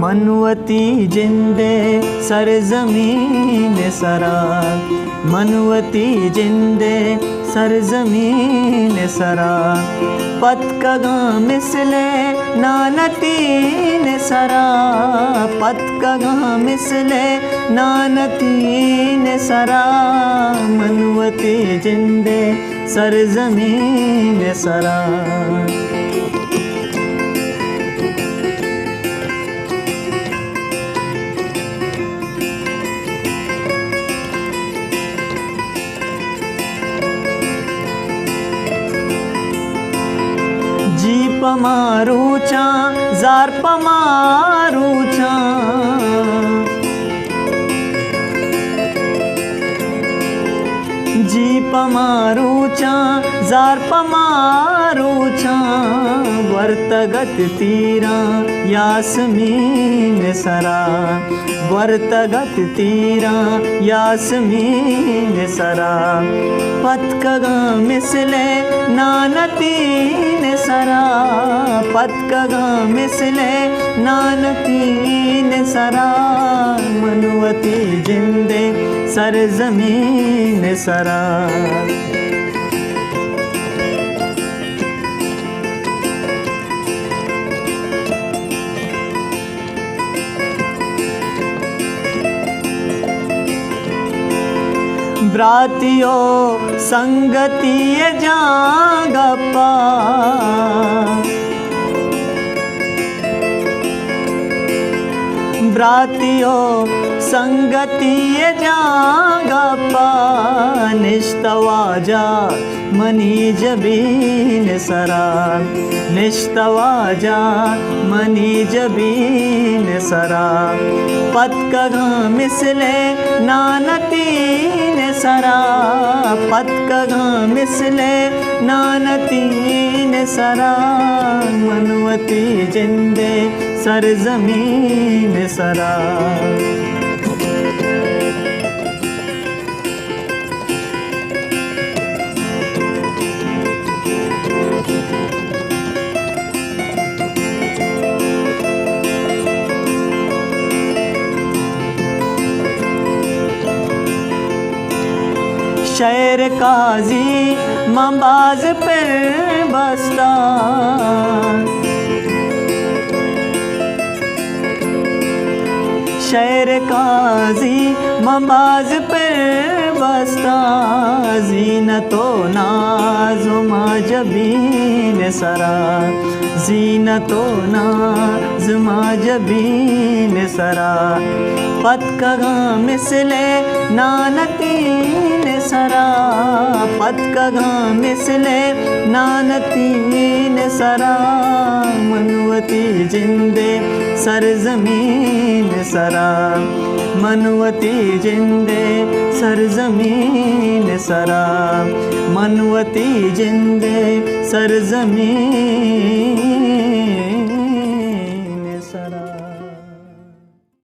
मनवती जिंदे सरजमीन सरा, मनवती जिंदे सरजमीन सरा, पतकगा मिसले नानतीन सरा, पतकगा मिसले नानतीन सरा, मनवती जिंदे सरजमीन सरा। जी पमारूचा जार पमारूचा, जी पमारूचा जार पमारूचा, वर्तगत तीरा यास्मीन सरा, वर्तगत तीरा यास्मीन सरा, पतकगा मिसले नानतीन सरा, पतकगा मिसले नानतीन सरा, मनवती जिंदे सरजमीन सरा। ब्रातियो संगतीय जागप्पा, ब्रातियो संगतीय जागप्पा, निष्तवाजा मनी जबीन सरा, निष्तवाजा मनी जबीन सरा, पतकगा मिसले नानतीन सरा, पतकगा मिसले नानतीन सरा, मनवती जिंदे सरजमीन सरा। शहर काजी मबाज पर बस्ता, शहर काजी मबाज पर बस्ता, जीनतो नाज़ुमा जबीन सरा, जीनतो नाज़ुमा जबीन सरा, पतकगा मिसले नानतीन सरा, पतकगा मिसले नानतीन सरा, मनवती जिंदे सरजमीन सरा, मनवती जिंदे सरजमीन सरा, मनवती जिंदे सरजमीन